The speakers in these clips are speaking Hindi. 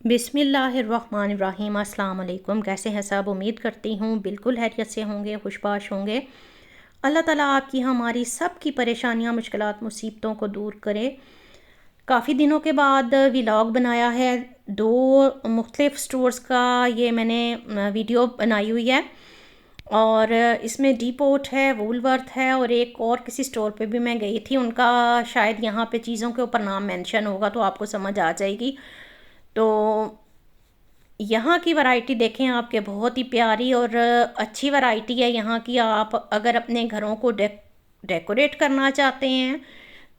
बिस्मिल्लाहिर्रहमानिर्रहीम। अस्सलाम वालेकुम। कैसे हैं सब? उम्मीद करती हूँ बिल्कुल खैरियत से होंगे, खुशबाश होंगे। अल्लाह ताला आपकी हमारी सब की परेशानियाँ, मुश्किलात, मुसीबतों को दूर करे। काफ़ी दिनों के बाद व्लॉग बनाया है। दो मुख्तलिफ़ स्टोर्स का ये मैंने वीडियो बनाई हुई है, और इसमें डीपोर्ट है, वूलवर्थ है, और एक और किसी स्टोर पे भी मैं गई थी। उनका शायद यहाँ पे चीज़ों के ऊपर नाम मेंशन होगा तो आपको समझ आ जाएगी। तो यहाँ की वैरायटी देखें आपके, बहुत ही प्यारी और अच्छी वैरायटी है यहाँ की। आप अगर अपने घरों को डेकोरेट करना चाहते हैं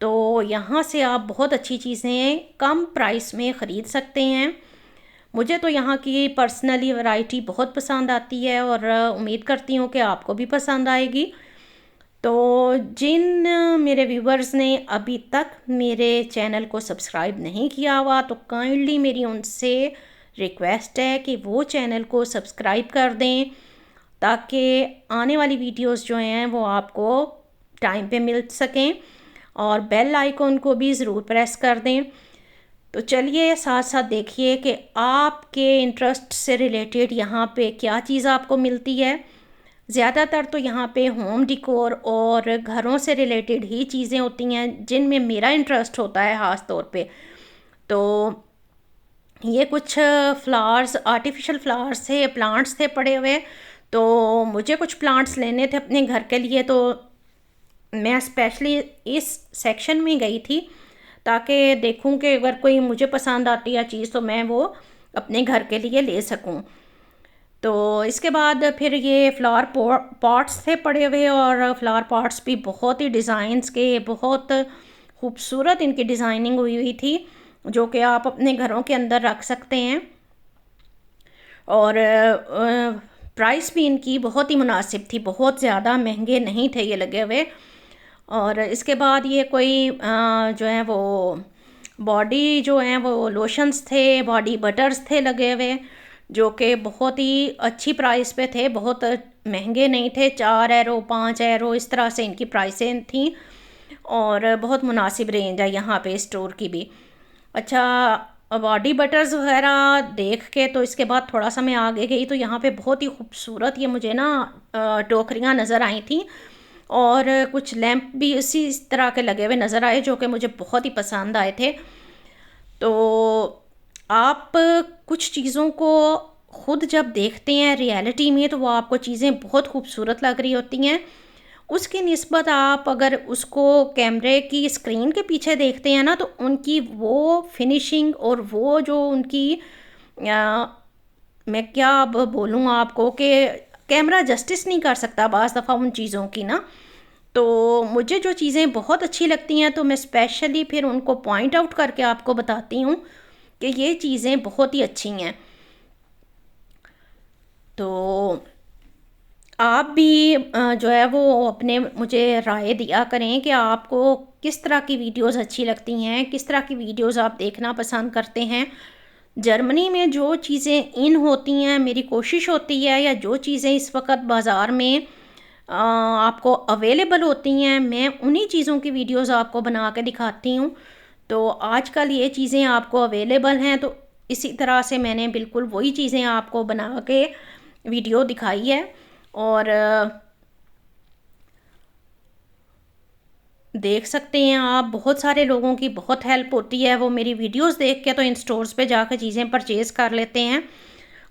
तो यहाँ से आप बहुत अच्छी चीज़ें कम प्राइस में ख़रीद सकते हैं। मुझे तो यहाँ की पर्सनली वैरायटी बहुत पसंद आती है, और उम्मीद करती हूँ कि आपको भी पसंद आएगी। तो जिन मेरे व्यूवर्स ने अभी तक मेरे चैनल को सब्सक्राइब नहीं किया हुआ, तो काइंडली मेरी उनसे रिक्वेस्ट है कि वो चैनल को सब्सक्राइब कर दें, ताकि आने वाली वीडियोस जो हैं वो आपको टाइम पे मिल सकें, और बेल आइकॉन को भी ज़रूर प्रेस कर दें। तो चलिए साथ साथ देखिए कि आपके इंटरेस्ट से रिलेटेड यहाँ पे क्या चीज़ आपको मिलती है। ज़्यादातर तो यहाँ पे होम डिकोर और घरों से रिलेटेड ही चीज़ें होती हैं जिनमें मेरा इंटरेस्ट होता है ख़ास तौर पे। तो ये कुछ फ्लावर्स, आर्टिफिशियल फ्लावर्स थे, प्लांट्स थे पड़े हुए। तो मुझे कुछ प्लांट्स लेने थे अपने घर के लिए, तो मैं स्पेशली इस सेक्शन में गई थी ताकि देखूं कि अगर कोई मुझे पसंद आती है चीज़ तो मैं वो अपने घर के लिए ले सकूं। तो इसके बाद फिर ये फ्लावर पॉट्स थे पड़े हुए, और फ्लावर पॉट्स भी बहुत ही डिज़ाइंस के, बहुत खूबसूरत इनकी डिज़ाइनिंग हुई हुई थी, जो कि आप अपने घरों के अंदर रख सकते हैं। और प्राइस भी इनकी बहुत ही मुनासिब थी, बहुत ज़्यादा महंगे नहीं थे ये लगे हुए। और इसके बाद ये कोई जो है वो बॉडी जो है वो लोशंस थे, बॉडी बटर्स थे लगे हुए, जो कि बहुत ही अच्छी प्राइस पे थे, बहुत महंगे नहीं थे। 4 यूरो, 5 यूरो इस तरह से इनकी प्राइसें थी, और बहुत मुनासिब रेंज है यहाँ पे स्टोर की भी। अच्छा, बॉडी बटर्स वगैरह देख के तो इसके बाद थोड़ा सा मैं आगे गई तो यहाँ पे बहुत ही खूबसूरत ये मुझे ना टोकरियाँ नज़र आई थी, और कुछ लैंप भी इसी इस तरह के लगे हुए नज़र आए, जो कि मुझे बहुत ही पसंद आए थे। तो आप कुछ चीज़ों को खुद जब देखते हैं रियलिटी में तो वो आपको चीज़ें बहुत खूबसूरत लग रही होती हैं। उसकी निस्बत आप अगर उसको कैमरे की स्क्रीन के पीछे देखते हैं ना, तो उनकी वो फिनिशिंग और वो जो उनकी मैं क्या अब बोलूँ आपको कि कैमरा जस्टिस नहीं कर सकता बाज़ दफ़ा उन चीज़ों की ना। तो मुझे जो चीज़ें बहुत अच्छी लगती हैं तो मैं स्पेशली फिर उनको पॉइंट आउट करके आपको बताती हूँ कि ये चीज़ें बहुत ही अच्छी हैं। तो आप भी जो है वो अपने मुझे राय दिया करें कि आपको किस तरह की वीडियोस अच्छी लगती हैं, किस तरह की वीडियोस आप देखना पसंद करते हैं। जर्मनी में जो चीज़ें इन होती हैं, मेरी कोशिश होती है, या जो चीज़ें इस वक्त बाज़ार में आपको अवेलेबल होती हैं, मैं उन्हीं चीज़ों की वीडियोस आपको बना के दिखाती हूँ। तो आजकल ये चीज़ें आपको अवेलेबल हैं, तो इसी तरह से मैंने बिल्कुल वही चीज़ें आपको बना के वीडियो दिखाई है। और देख सकते हैं आप, बहुत सारे लोगों की बहुत हेल्प होती है, वो मेरी वीडियोस देख के तो इन स्टोर्स पे जाकर चीज़ें परचेज़ कर लेते हैं।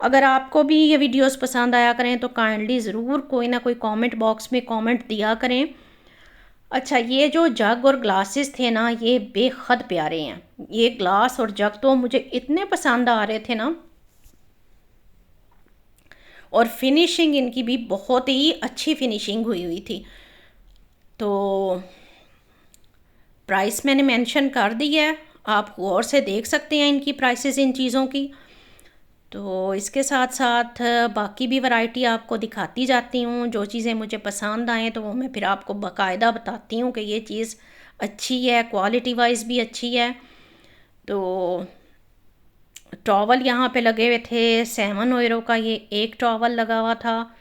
अगर आपको भी ये वीडियोस पसंद आया करें तो काइंडली ज़रूर कोई ना कोई कमेंट बॉक्स में कमेंट दिया करें। अच्छा, ये जो जग और ग्लासेस थे ना, ये बेहद प्यारे हैं। ये ग्लास और जग तो मुझे इतने पसंद आ रहे थे ना, और फिनिशिंग इनकी भी बहुत ही अच्छी फिनिशिंग हुई हुई थी। तो प्राइस मैंने मेंशन कर दी है, आप गौर से देख सकते हैं इनकी प्राइसेस इन चीज़ों की। तो इसके साथ साथ बाकी भी वैरायटी आपको दिखाती जाती हूँ। जो चीज़ें मुझे पसंद आएँ तो वो मैं फिर आपको बाकायदा बताती हूँ कि ये चीज़ अच्छी है, क्वालिटी वाइज भी अच्छी है। तो टॉवल यहाँ पे लगे हुए थे, 7 यूरो का ये एक टॉवल लगा हुआ था।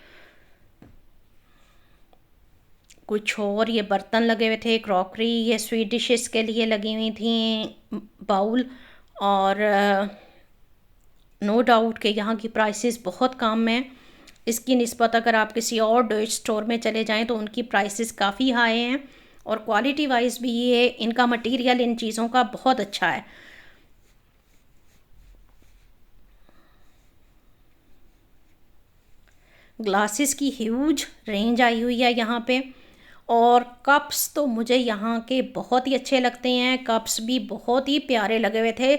कुछ और ये बर्तन लगे हुए थे, क्रॉकरी, ये स्वीट डिशेस के लिए लगी हुई थी बाउल। और नो डाउट कि यहाँ की प्राइसेस बहुत कम हैं। इसकी निस्बत अगर आप किसी और डच स्टोर में चले जाएं तो उनकी प्राइसेस काफ़ी हाई हैं, और क्वालिटी वाइज भी ये इनका मटेरियल इन चीज़ों का बहुत अच्छा है। ग्लासेस की ह्यूज रेंज आई हुई है यहाँ पे, और कप्स तो मुझे यहाँ के बहुत ही अच्छे लगते हैं। कप्स भी बहुत ही प्यारे लगे हुए थे।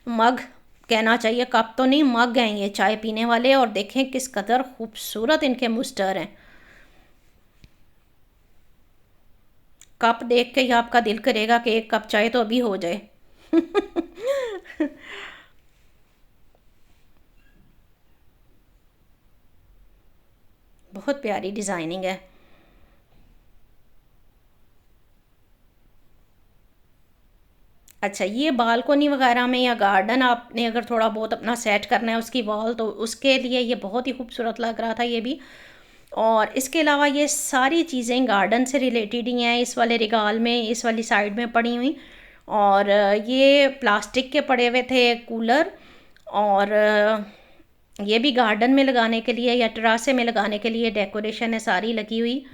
मग कहना चाहिए, कप तो नहीं, मग हैं ये चाय पीने वाले, और देखें किस कदर खूबसूरत इनके मुस्टर हैं। कप देख के ही आपका दिल करेगा कि एक कप चाय तो अभी हो जाए। बहुत प्यारी डिज़ाइनिंग है। अच्छा, ये बालकोनी वगैरह में या गार्डन आपने अगर थोड़ा बहुत अपना सेट करना है उसकी वॉल, तो उसके लिए ये बहुत ही खूबसूरत लग रहा था ये भी। और इसके अलावा ये सारी चीज़ें गार्डन से रिलेटेड ही हैं। इस वाले रिगाल में, इस वाली साइड में पड़ी हुई, और ये प्लास्टिक के पड़े हुए थे कूलर, और ये भी गार्डन में लगाने के लिए या टरासे में लगाने के लिए डेकोरेशन है सारी लगी हुई।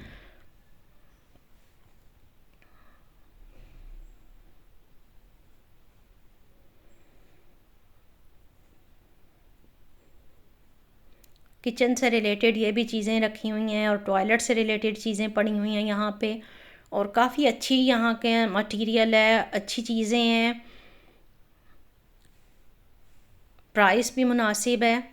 किचन से रिलेटेड ये भी चीज़ें रखी हुई हैं, और टॉयलेट से रिलेटेड चीज़ें पड़ी हुई हैं यहाँ पे। और काफ़ी अच्छी यहाँ के मटेरियल है, अच्छी चीज़ें हैं, प्राइस भी मुनासिब है।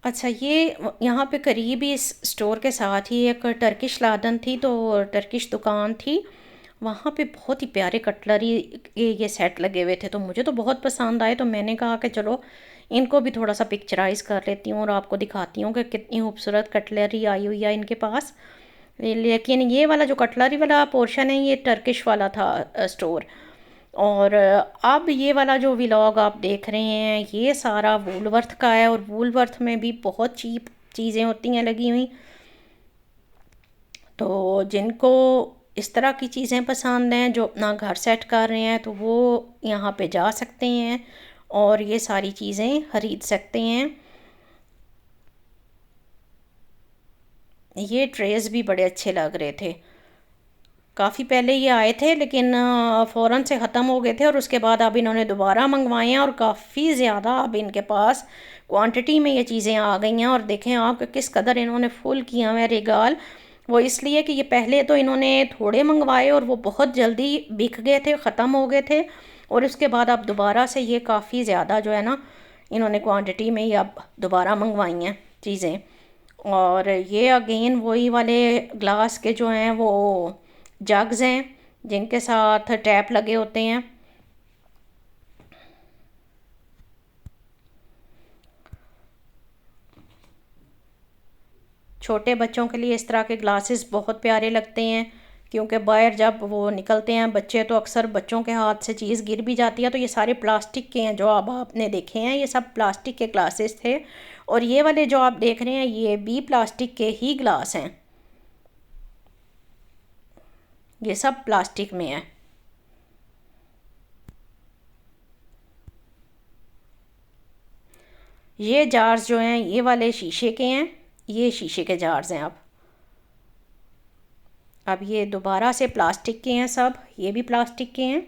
अच्छा, ये यहाँ पे करीब ही इस स्टोर के साथ ही एक टर्किश लादन थी, तो टर्किश दुकान थी। वहाँ पे बहुत ही प्यारे कटलरी के ये सेट लगे हुए थे, तो मुझे तो बहुत पसंद आए। तो मैंने कहा कि चलो इनको भी थोड़ा सा पिक्चराइज कर लेती हूँ और आपको दिखाती हूँ कि कितनी खूबसूरत कटलरी आई हुई है इनके पास। लेकिन ये वाला जो कटलरी वाला पोर्शन है ये टर्किश वाला था स्टोर। और अब ये वाला जो व्लॉग आप देख रहे हैं ये सारा वूलवर्थ का है, और वूलवर्थ में भी बहुत चीप चीज़ें होती हैं लगी हुई। तो जिनको इस तरह की चीज़ें पसंद हैं, जो अपना घर सेट कर रहे हैं, तो वो यहाँ पे जा सकते हैं और ये सारी चीज़ें खरीद सकते हैं। ये ट्रेस भी बड़े अच्छे लग रहे थे। काफ़ी पहले ये आए थे, लेकिन फ़ौरन से ख़त्म हो गए थे, और उसके बाद अब इन्होंने दोबारा मंगवाए हैं, और काफ़ी ज़्यादा अब इनके पास क्वांटिटी में ये चीज़ें आ गई हैं। और देखें आप कि किस कदर इन्होंने फुल किया हुआ है रिगाल। वो इसलिए कि ये पहले तो इन्होंने थोड़े मंगवाए और वो बहुत जल्दी बिक गए थे, ख़त्म हो गए थे, और उसके बाद अब दोबारा से ये काफ़ी ज़्यादा जो है ना, इन्होंने क्वांटिटी में ही अब दोबारा मंगवाई हैं चीज़ें। और ये अगेन वही वाले ग्लास के जो हैं वो जग्स हैं जिनके साथ टैप लगे होते हैं। छोटे बच्चों के लिए इस तरह के ग्लासेस बहुत प्यारे लगते हैं, क्योंकि बाहर जब वो निकलते हैं बच्चे तो अक्सर बच्चों के हाथ से चीज़ गिर भी जाती है। तो ये सारे प्लास्टिक के हैं, जो अब आपने देखे हैं ये सब प्लास्टिक के ग्लासेस थे, और ये वाले जो आप देख रहे हैं ये भी प्लास्टिक के ही ग्लास हैं। ये सब प्लास्टिक में है। ये जार्स जो हैं ये वाले शीशे के हैं, ये शीशे के जार्स हैं। अब ये दोबारा से प्लास्टिक के हैं सब, ये भी प्लास्टिक के हैं।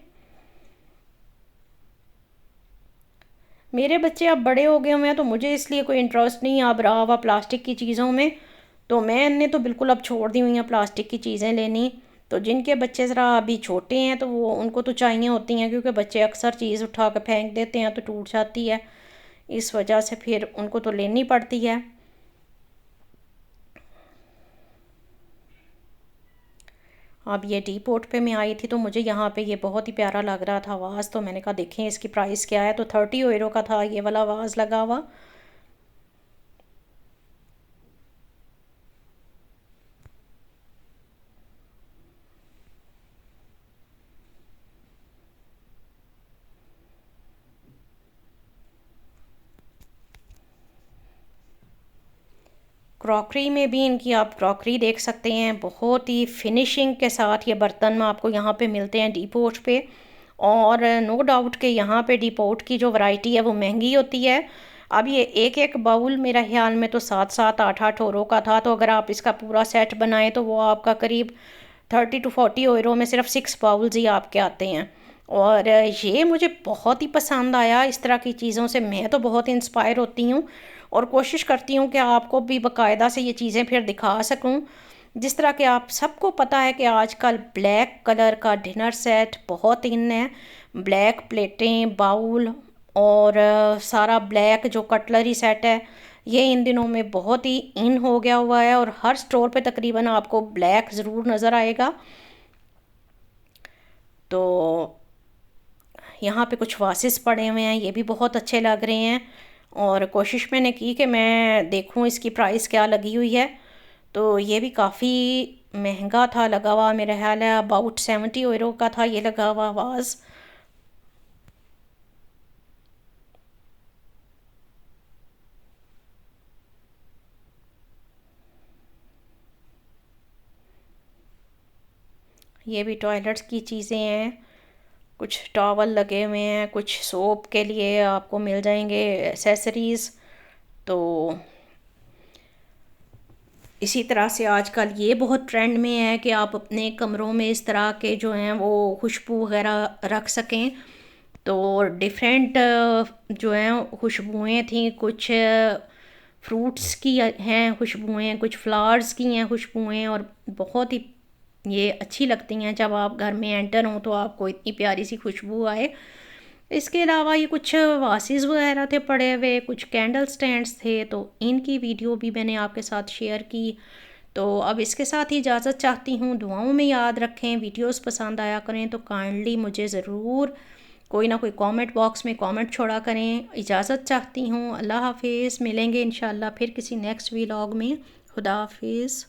मेरे बच्चे अब बड़े हो गए हुए हैं, तो मुझे इसलिए कोई इंटरेस्ट नहीं अब रहा हुआ प्लास्टिक की चीज़ों में। तो मैंने तो बिल्कुल अब छोड़ दी हुई हैं प्लास्टिक की चीज़ें लेनी। तो जिनके बच्चे ज़रा अभी छोटे हैं तो वो उनको तो चाहिए होती हैं, क्योंकि बच्चे अक्सर चीज़ उठा कर फेंक देते हैं तो टूट जाती है, इस वजह से फिर उनको तो लेनी पड़ती है। अब ये टी पोट पे मैं आई थी, तो मुझे यहाँ पे ये बहुत ही प्यारा लग रहा था वाज़। तो मैंने कहा देखें इसकी प्राइस क्या है, तो 30 यूरो का था ये वाला वाज़ लगा हुआ। क्रॉकरी में भी इनकी आप क्रॉकरी देख सकते हैं, बहुत ही फिनिशिंग के साथ ये बर्तन आपको यहाँ पे मिलते हैं डीपोट पे। और नो डाउट कि यहाँ पे डीपोट की जो वैरायटी है वो महंगी होती है। अब ये एक एक बाउल मेरा ख्याल में तो 7-8 यूरो का था, तो अगर आप इसका पूरा सेट बनाएं तो वो आपका करीब 30 to 40 यूरो में सिर्फ 6 बाउल्स ही आपके आते हैं। और ये मुझे बहुत ही पसंद आया। इस तरह की चीज़ों से मैं तो बहुत इंस्पायर होती हूँ और कोशिश करती हूँ कि आपको भी बाकायदा से ये चीज़ें फिर दिखा सकूँ। जिस तरह के आप सबको पता है कि आजकल ब्लैक कलर का डिनर सेट बहुत इन है, ब्लैक प्लेटें, बाउल और सारा ब्लैक जो कटलरी सेट है ये इन दिनों में बहुत ही इन हो गया हुआ है और हर स्टोर पे तकरीबन आपको ब्लैक ज़रूर नज़र आएगा। तो यहाँ पे कुछ वासिस पड़े हुए हैं, ये भी बहुत अच्छे लग रहे हैं। और कोशिश मैंने की कि मैं देखूँ इसकी प्राइस क्या लगी हुई है, तो ये भी काफ़ी महंगा था लगा हुआ, मेरा ख्याल है अबाउट 70 यूरो का था ये लगा हुआ वाज। ये भी टॉयलेट्स की चीज़ें हैं, कुछ टॉवल लगे हुए हैं, कुछ सोप के लिए आपको मिल जाएंगे एसेसरीज़। तो इसी तरह से आजकल ये बहुत ट्रेंड में है कि आप अपने कमरों में इस तरह के जो हैं वो खुशबू वगैरह रख सकें। तो डिफरेंट जो हैं खुशबुएं थी, कुछ फ्रूट्स की हैं खुशबुएं, कुछ फ्लावर्स की हैं खुशबुएं, और बहुत ही ये अच्छी लगती हैं जब आप घर में एंटर हों तो आपको इतनी प्यारी सी खुशबू आए। इसके अलावा ये कुछ वासिस वगैरह थे पड़े हुए, कुछ कैंडल स्टैंड्स थे, तो इनकी वीडियो भी मैंने आपके साथ शेयर की। तो अब इसके साथ ही इजाज़त चाहती हूँ। दुआओं में याद रखें, वीडियोस पसंद आया करें तो काइंडली मुझे ज़रूर कोई ना कोई कमेंट बॉक्स में कमेंट छोड़ा करें। इजाज़त चाहती हूँ। अल्लाह हाफिज़। मिलेंगे इंशाल्लाह फिर किसी नेक्स्ट व्लॉग में। खुदा हाफिज़।